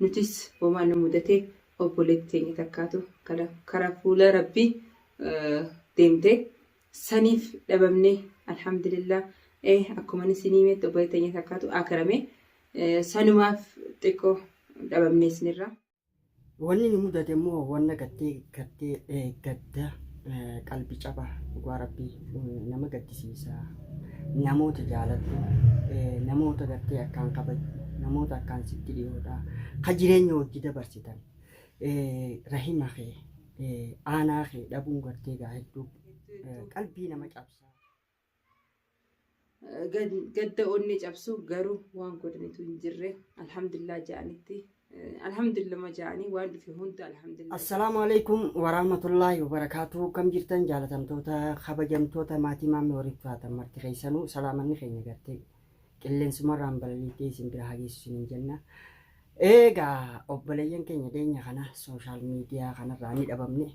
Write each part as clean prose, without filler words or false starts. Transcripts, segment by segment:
nutis homaa nu mudatee obboleetti teenya takkaatu karaa fuula rabbii deemtee saniif dhabamnee alhamdulillah akkuma isin himetti obboleetti teenya takkaatu akarame sanumaaf xiqqoo dhabamnee isinirra. Wanni ni mudate immoo wanna gattee gadda qalbii cabaa dhugaa rabbii nama gaddisiisa namoota jaalattu namoota gartee akkaan kabaju namoota akkaan sitti dhiyoodha ka jireenya hojii dabarsitan rahima kee aanaa kee dhabuun gartee gaa hedduu qalbii nama cabsa. Gadda onni cabsu garuu waan godhanitu hin jirre alhamdulillah ja'anitti alhamdulillah maja'anii waan dhufe hunda alhamdulillah. Assalaamu alaikum warahmatullahi wabarakatuh. Kam jirtan jaalatamtoota kabajamtoota maatii maammee walitti taatan marti keessanuu salaamanni keenya gartee qilleensumarraan balaliitee isin bira hageessu isin jenna. Egaa obboleeyyan keenya deenya kana sooshaal miidiyaa kanarraa ni dhabamne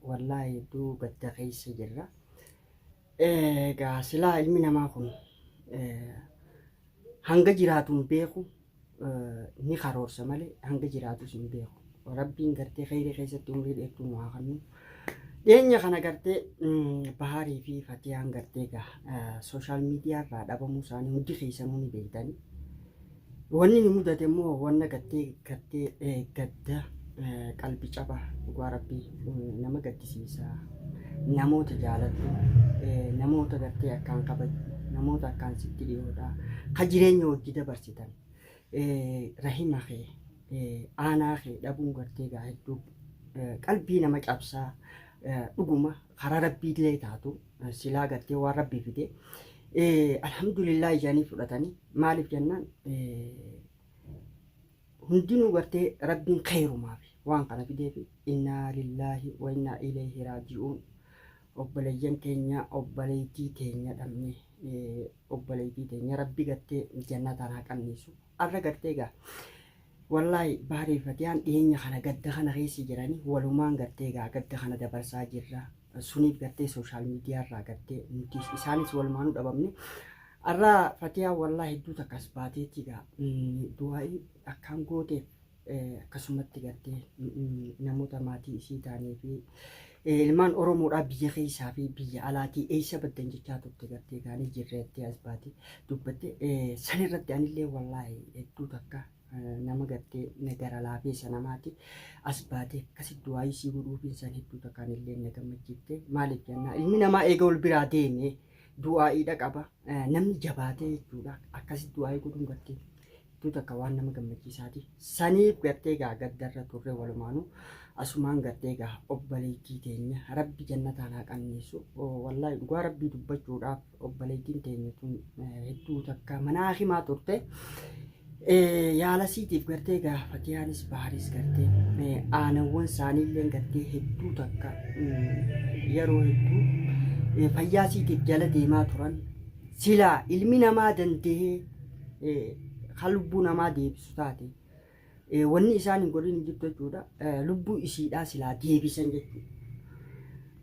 wallaahi hedduu gadda keessa jirra. Egaa silaa ilmi namaa kun hanga jiraatuun beeku ni karoorsa malee hanga jiraatus hin beeku. Rabbiin gartee khayrii keessatti umrii dheertuu nu haa kennu. Deenya kana gartee Baharii fi Fatiyaan gartee sooshaal miidiyaa irraa dhabamuu isaanii hundi keessanuu ni beektanii. Wanni ni mudate immoo wanna gartee gadda qalbii cabaa dhugaa rabbii nama gaddisiisa namoota jaalattu namoota gartee akkaan kabaju namoota akkaan sitti dhiyoodha ka jireenya hojii dabarsitan rahima kee aanaa kee dhabuun gartee gaa hedduu qalbii nama cabsaa dhuguma karaa rabbii illee taatu silaa gartee waan rabbii fide alhamdulillah ijaanii fudhatanii maaliif jennaan hundinuu gartee rabbiin khayrumaaf waan kana fideef inna lillahi wa inna ilayhi raaji'uun. Obboleeyyan keenya obboleettii teenya dhabne obboleettii teenya rabbi gartee jannataan haa qanniisu. Arra gartee gaa wallaahi Baharii Fatiyaan dhiyeenya kana gadda kana keessa jiranii walumaan gartee gaa gadda kana dabarsaa jirra. Suniif gartee sooshaal miidiyaa irraa gartee nuti isaanis walumaanuu dhabamne. Arra Fatiyaan wallaahi hedduu takkas baateetti gaa du'aa'ii akkaan gooteef akkasumatti gartee namoota maatii isii taanee fi ilmaan Oromoodhaa biyya keessaa fi biyya alaatii eessa baddan jechaa turte gartee gaanii jirreetti as baate dubbatte sanirratti anillee wallaahi hedduu takka nama gartee nagara laafeessa namaati as baate akkasitti du'aa'ii sii godhuufiin san hedduu takka anillee na gammachiifte maaliif jennaa ilmi namaa eega ol biraa deeme du'aa'iidha qaba namni jabaatee jechuudha akkasitti du'aa'ii godhuun gartee hedduu takka waan nama gammachiisaati saniif gartee gaa gaddarra turre walumaanuu asumaan gartee gaa obboleettii teenya rabbi jannataan haa qanniisu wallaahi dhugaa rabbii dubbachuudhaaf obboleettiin teenya tun hedduu takka mana hakimaa turte yaalasiitiif gartee gaa Fatiyaanis Bahariis gartee aanawwan isaaniillee gartee hedduu takka yeroo hedduu fayyaasiitiif jala deemaa turan silaa ilmi namaa danda'ee lubbuu namaa deebisu taate wanni isaan hin godhin jirtu jechuudha lubbuu isiidhaa silaa deebisan jechuudha.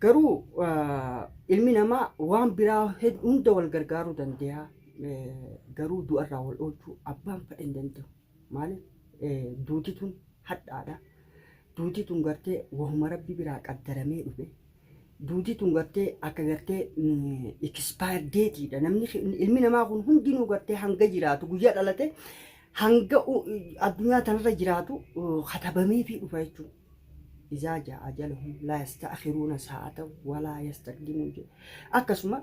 Garuu ilmi namaa waan biraa hunda wal gargaaruu danda'a garuu du'arraa wal oolchuu abbaan fedhe hin danda'u. Maaliif duuti tun hadhaadha. Duuti tun gartee wahuma rabbi biraa qaddaramee dhufe. Duuti tun gartee akka gartee expire dateedha. Namni ilmi namaa kun hundinuu gartee hanga jiraatu guyyaa dhalate hanga addunyaa tanarra jiraatu katabamee fi dhufa jechuudha. Izaa jaa ajaluhum laa yasta'khiruuna saa'atan walaa yastaqdimuun jedhe. Akkasuma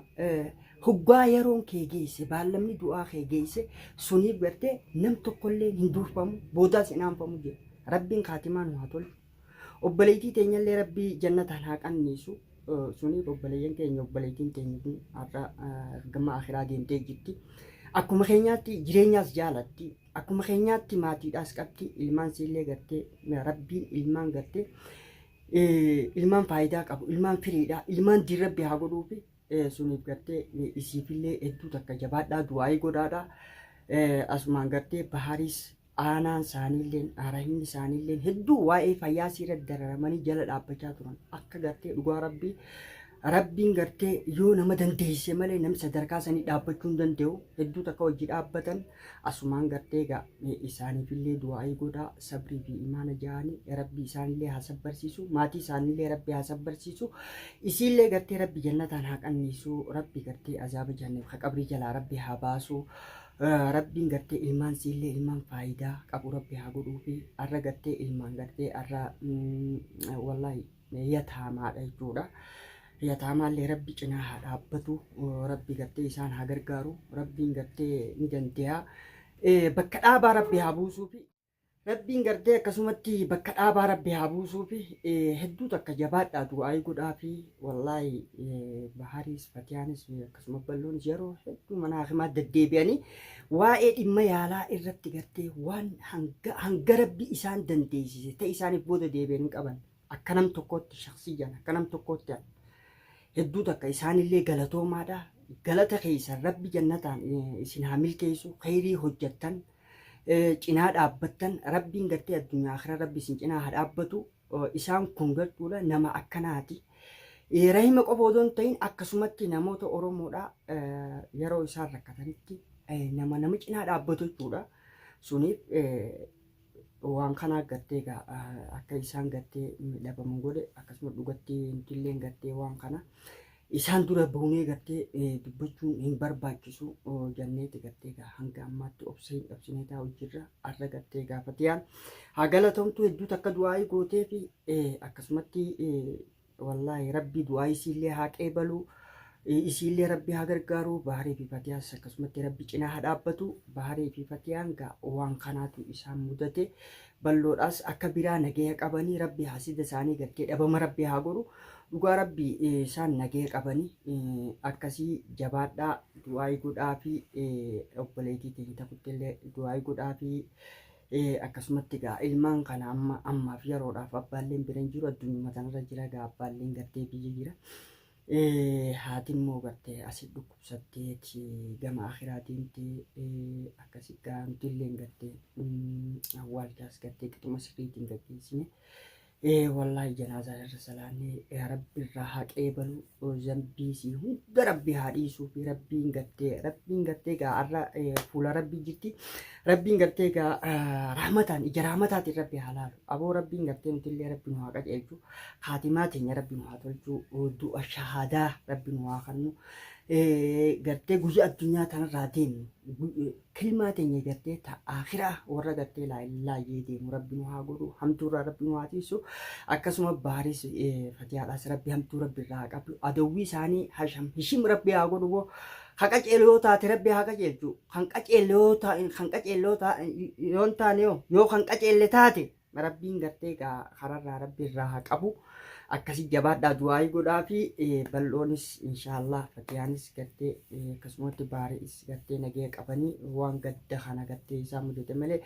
hoggaa yeroon kee geesse baallamni du'aa kee geesse suniif gartee nam tokkollee hin durfamu boodaas hin aanfamu jedhe. Rabbiin kaatimaan haa tolchu. Obboleettii teenyallee rabbii jannataan haa qanniisu. Suniif obboleeyyan keenya obboleettiin teenya kun har'a gama akhiraa deemtee jirti. Akkuma keenyaatti jireenyaas jaalatti. Akkuma keenyaatti maatiidhaas qabdi. Ilmaan siillee gartee rabbiin ilmaan gartee ilmaan faayidaa qabu. Ilmaan firiidha. Ilmaan dirrabbi haa godhuufi. Suniif gartee isiifillee hedduu takka jabaadhaa du'aayii godhaadha. Asumaan gartee Bahariis aanaan isaaniilleen rahimni isaaniilleen hedduu waa'ee fayyaa irratti dararamanii jala dhaabbachaa turan akka gartee dhugaa rabbii rabbiin gartee yoo nama dandeesse malee namni sadarkaa sanii dhaabbachuu hin danda'u. Hedduu takka hojii dhaabbatan asumaan gartee egaa isaaniifillee du'aa'ii godhaa sabrii fi imaana ja'anii rabbi isaanillee haa sabbarsiisu maatii isaanillee rabbi haa sabbarsiisu isiillee gartee rabbi jannataan haa qanniisu rabbi gartee azaaba jahannam qabrii jalaa rabbi haa baasu. Rabbiin gartee ilmaan siillee ilmaan faayidaa qabu rabbi haa godhuu fi arra gartee ilmaan gartee arra wallahi yataamaadha jechuudha. Yataamaallee rabbi cinaa haa dhaabbatu rabbi gartee isaan haa gargaaru rabbiin gartee ni danda'a. Bakka dhaabaa rabbi haa buusuu fi rabbiin gartee akkasumatti bakka dhaabaa rabbi haa buusuu fi hedduu takka jabaadhaa du'aa'ii godhaa fi wallahi Bahaaris Fatiyaanis akkasuma bal'oonis yeroo hedduu mana hakimaa deddeebi'anii waa'ee dhimma yaalaa irratti gartee waan hanga rabbi isaan dandeessise ta'e isaaniif booda deebi'anii qaban akka nam tokkotti shakhsiyyaan akka nam tokkotti hedduu takka isaanillee galatoomaadha. Galata keessan rabbi jannataan isin haa milkeessu khayrii hojjettan cinaa dhaabbattan rabbiin gartee addunyaa akhiraa rabbi isin cinaa haa dhaabbatu. Isaan kun gartuudha nama akkanaati. Rahima qofa odoo hin ta'in akkasumatti namoota Oromoodha yeroo isaan rakkatanitti nama cinaa dhaabbatu jechuudha. Suniif waan kana gartee akka isaan gartee dhabaman godhe akkasuma dhugatti intilleen gartee waan kana isaan dura buunee gartee dubbachuun hin barbaachisu janneeti gartee hanga ammaatti obsee hin dhabsinee taa'u jirra arra gartee gaafatiyaan haa galatamtu hedduu takka du'aa'ii gootee fi akkasumatti wallahi rabbi du'aa'ii isiillee haa qeebalu isiillee rabbi haa gargaaru Bahaarii fi Fatiyaas akkasumatti rabbi cinaa haa dhaabbatu. Bahaarii fi Fatiyaan waan kanaatu isaan mudate bal'oodhaas akka biraa nagaya qabanii rabbi hasida isaanii gartee dhabama rabbi haa godhu. Dhugaa rabbi isaan nagaya qabanii akkasii jabaadhaa du'aa'ii godhaa fi obboleettii keenya takkuttillee du'aa'ii godhaa fi akkasumatti ilmaan kana ammaaf yeroodhaaf abbaalleen bira hin jiru addunyaa tanarra jira abbaalleen gartee biyya jira. Haati immoo gartee asii dhukkubsatteeti gama akhiraatiin akkasii gaantillee gartee awwaalchaas gartee qixuma sirriitiin gaggeessine wallahi janaazaa irra salaannee rabbi irraa haa qeebalu zambiisii hunda rabbi haa dhiisuu fi rabbiin gartee arra fuula rabbii jirti rabbiin gartee rahmataan ija rahmataatiin rabbi haa laalu aboo rabbiin gartee nutillee rabbi nu haa qajeelchu haatimaa teenya rabbi nu haa tolchu du'a shahaadaa rabbi nu haa kennu gartee guyyaa addunyaa tanarraa deemnu kilmaa teenya gartee akhiraa warra gartee laayyee deemu rabbi nu haa godhu hamtuurraa rabbi nu haa tiisu akkasuma Bahaaris Fatiyaadhaas rabbi hamtuu rabbi irraa haa qabdu adawwii isaanii hishim rabbi haa godhu haqa ceeloo taate rabbi haa qajeelchu kan qaceelloo yoo taane yoo kan qaceelle taate rabbiin gartee kararraa rabbi irraa haa qabu. Akkasii jabaadhaa du'aa'ii godhaa fi bal'oonis inshaallah Fatiyaanis gartee akkasumatti Bahaariis gartee nagaya qabanii waan gadda kana gartee isaa mudate malee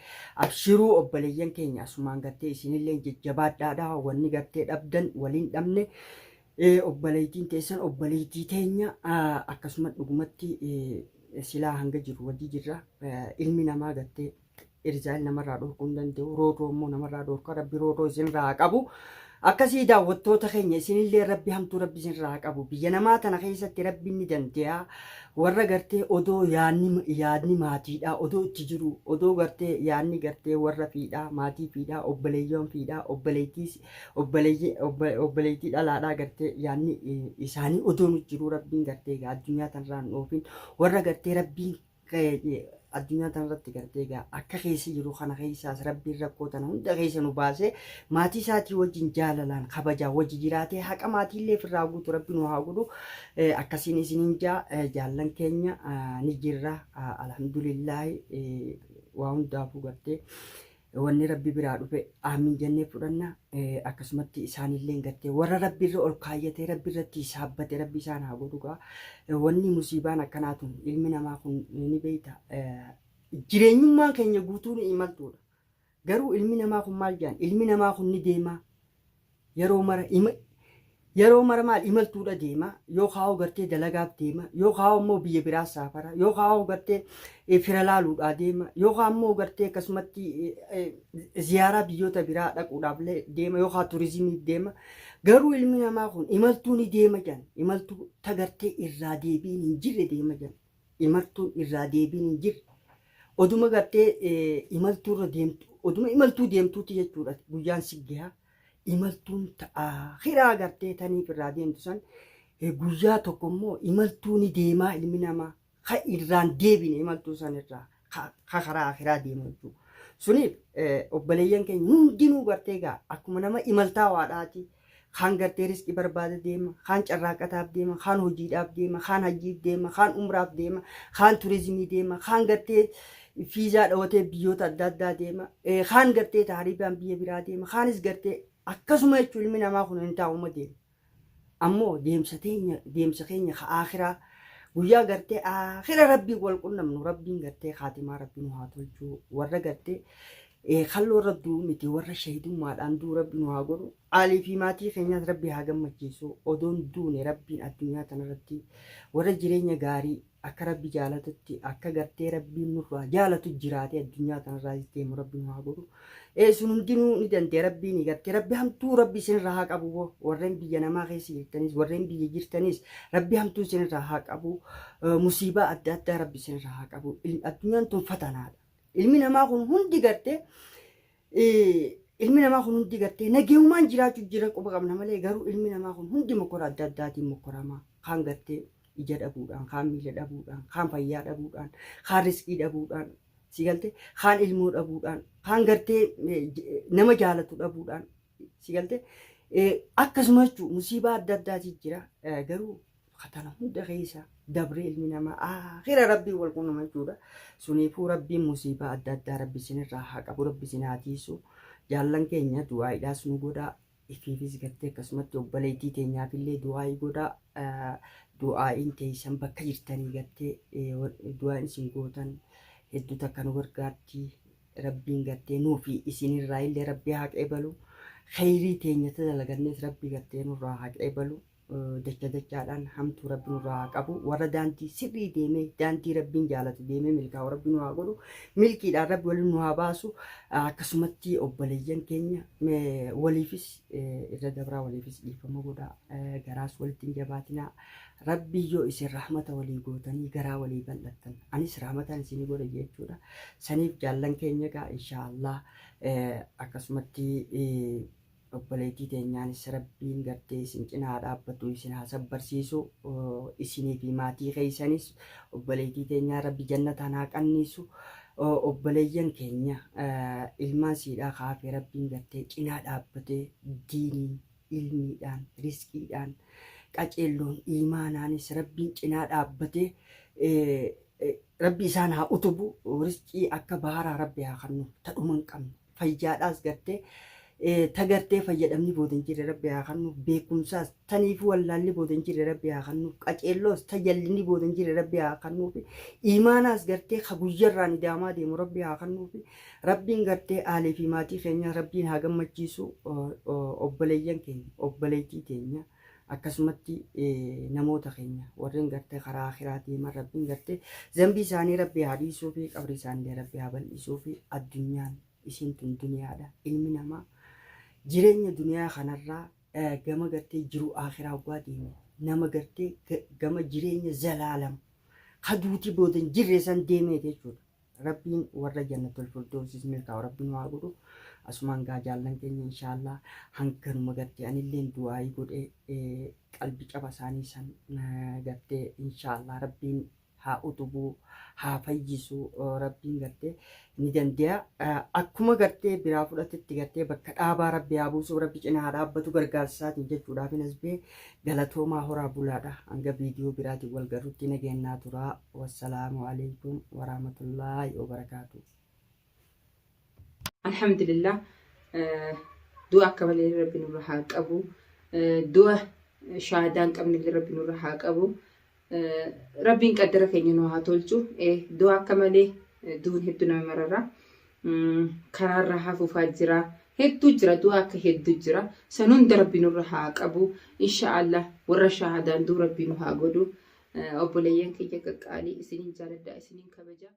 abshiruu obboleeyyan keenya asumaan gartee isinillee jajjabaadhaadha wanni gartee dhabdan waliin dhabne obboleettiin teessan obboleettii teenya akkasuma dhugumatti silaa hanga jiru wajji jirra ilmi namaa gartee irzaal namarraa dhorkuu hin danda'u rootoo immoo namarraa dhorka rabbi rootoo isinirraa qabu. Akkasii daawwattoota keenya isinillee rabbi hamtuu rabbi isinirraa qabu biyya namaa tana keessatti rabbi ni danda'a warra gartee odoo yaadni maatiidhaa odoo itti jiru odoo gartee yaadni gartee warra fiidhaa maatii fiidhaa obboleeyyoon fiidhaa obboleettii dhalaadhaa gartee yaadni isaanii odoo nu jiru rabbiin gartee addunyaa tanarraa hin dhoofin warra gartee rabbiin addunyaa tanarratti gartee akka keessa jiru kana keessaas rabbiin rakkoo tana hunda keessa nu baasee maatii isaatii wajjin jaalalaan kabajaa wajji jiraatee haqa maatiillee ofirraa guutu rabbi nu haa godhu akkasiin isiniin jaallan keenya ni jirra alhamdulillaahi waa hundaafuu gartee wanni rabbi biraa dhufe amiin jennee fudhanna akkasumatti isaanillee gartee warra rabbi irra ol kaayyatee rabbi irratti saabbate rabbi isaan haa godhu wanni musiibaan akkanaatu ilmi namaa kun ni beeyta jireenyummaan keenya guutuun imaltuudha garuu ilmi namaa kun maal jedhan ilmi namaa kun ni deema yeroo mara yeroo marmaal imaltuudha deema yookaan gartee dalagaaf deema yookaan immoo biyya biraa saafara yookaan gartee fira laaluudhaa deema yookaan immoo gartee akkasumatti ziyaaraa biyyoota biraa dhaquudhaaf deema yookaan turizimiif deema garuu ilmi namaa kun imaltuu ni deema jan imaltuu tagartee irraa deebiin hin jirre deema jan imaltuun irraa deebiin hin jirre oduma gartee imaltuurra deemtu oduma imaltuu deemtuuti jechuudha guyyaan siggaa imaltuun hiraa gartee taniif irraa deemtu san guyyaa tokko immoo imaltuu ni deemaa ilmi namaa ka irraan deebine imaltuu san irraa ka karaa hiraa deemu jechuudha. Suniif obboleeyyan keenya hundinuu gartee egaa akkuma nama imaltaa waadhaati kaan gartee riskii barbaada deema kaan carraaqataaf deema kaan hojiidhaaf deema kaan hajjiif deema kaan umraaf deema kaan turizimii deema kaan gartee fiizaa dhawatee biyyoota adda addaa deema kaan gartee taaribaan biyya biraa deema kaanis gartee akkasuma jechuun ilmi namaa kun hin taa'uma deema. Ammoo deemsa keenya ka akhiraa guyyaa gartee akhira rabbii wal qunnamnu rabbiin gartee kaatimaa rabbii nu haa tolchuu warra gartee kalloo irra duu miti warra shahidummaadhaan duu rabbii nu haa godhu aalii fi maatii keenyaas rabbii haa gammachiisu odoon duune rabbiin addunyaa tanarratti warra jireenya gaarii akka rabbi jaalatutti akka gartee rabbiin nurraa jaalatu jiraatee addunyaa tanarraa deemu rabbii nu haa godhu. Sun hundinuu ni danda'e rabbiin gartee rabbi hamtuu rabbi isinirraa haa qabu warreen biyya namaa keessa jirtanis warreen biyya jirtanis rabbi hamtuu isinirraa haa qabu musiibaa adda addaa rabbi isinirraa haa qabu addunyaan tun fatanaadha. Ilmi namaa kun hundi gartee nageewumaan jiraachuu jira quba qabna malee garuu ilmi namaa kun hundi mokora adda addaatiin mokoramaa kaan gartee ija dhabuudhaan kaan miila dhabuudhaan kaan fayyaa dhabuudhaan kaan riskii dhabuudhaan si galte kaan ilmoo dhabuudhaan kaan gartee nama jaalatu dhabuudhaan si galte akkasuma jechuun musiibaa adda addaatii jira garuu katana hunda keessa dabree ilmi namaa akhira rabbii wal qunnama jechuudha. Suniifuu rabbiin musiibaa adda addaa rabbi isinirraa haa qabu rabbi isin haa tiisu jaallan keenya du'aa'iidhaas nu godhaa ifiifis gartee akkasumatti obboleettii teenyaafillee du'aa'ii godhaa du'aa'iin teessan bakka jirtanii gartee du'aa'in isin gootan hedduu takka nu gargaarti rabbiin gartee nuufi isinirraa illee rabbii haa qeebalu khayrii teenyata dalagannees rabbii gartee nurraa haa qeebalu dachaadhaan hamtuu rabbi nurraa haa qabu warra daandii sirrii deemee daandii rabbiin jaalatu deemee milkaa'u rabbi nu haa godhu milkiidhaan rabbi waliin nu haa baasu akkasumatti obboleeyyan keenya waliifis irra dabraa waliifis dhiifama godhaa garaas walitti hin jabaatinaa rabbi yoo isin rahmata walii gootanii garaa walii bal'attan anis rahmataan isinii godha jechuudha. Saniif jaallan keenya gaa inshaallah akkasumatti obboleettii teenyaanis rabbiin gartee isin cinaa dhaabbatu isin haa sabbarsiisu isinii fi maatii keessanis obboleettii teenyaa rabbi jannataan haa qanniisu obboleeyyan keenya ilmaan siidhaa kaafee rabbiin gartee cinaa dhaabbatee diinii ilmiidhaan riskiidhaan qaceelloon iimaanaanis rabbiin cinaa dhaabbatee rabbi isaan haa utubu riskii akka baharaa rabbi haa kennu tadhuma hin qabne fayyaadhaas gartee tagartee fayyadamni boodan jirre rabbi haa kennu beekumsaas taniif wallaalli boodan jirre rabbi haa kennu qaceelloos tajallinni boodan jirre rabbi haa kennu iimaanaas gartee ka guyyarraan idaamaa deemu rabbi haa kennu rabbiin gartee aalee fi maatii keenya rabbiin haa gammachiisu obboleeyyan keenya obboleettii keenya akkasumatti namoota keenya warreen gartee karaa akhiraa deeman rabbiin gartee zambii isaanii rabbi haa dhiisuu fi qabri isaanii rabbi haa bal'isuu fi addunyaan isin tun duniyaadha ilmi namaa jireenya duniyaa kanarraa gama gartee jiru akhiraa waggaa deeme nama gartee gama jireenya zalaalam kaduuti boodan jirre san deemee jechuudha. Rabbiin warra jannatul firdawsis milkaa'u rabbiin waa godhu asumaan gaa jaallan keenya inshaallah hanganuma gartee anilleen du'aayii godhee qalbii caba isaanii san gartee inshaallah rabbiin haa utubuu haa fayyisu rabbiin gartee ni danda'a akkuma gartee biraa fudhatetti gartee bakka dhaabaa rabbi haa buusu rabbi cinaa haa dhaabbatu gargaarsaatiin jechuudhaaf nasbee galatoomaa horaa bulaadha hanga viidiyoo biraatiin wal garuutti nageenyaa turaa wassalaamu alaikum warahmatullaahi wabarakaatuh. Alhamdulillah du'a akka malee rabbi nurra haa qabu du'a shaadaan qabnillee rabbi nurra haa qabu. Rabbiin qaddara keenya nu haa tolchu du'a akka malee duun hedduu nama marara karaarra hafuufaa jira hedduu jira du'aa akka hedduu jira sanuun darabbi nurra haa qabu inshaallah warra shaahadaan duu rabbi nu haa godhu obboleeyyan kiyya qaqqaalii isiniin jaaladha isiniin kabaja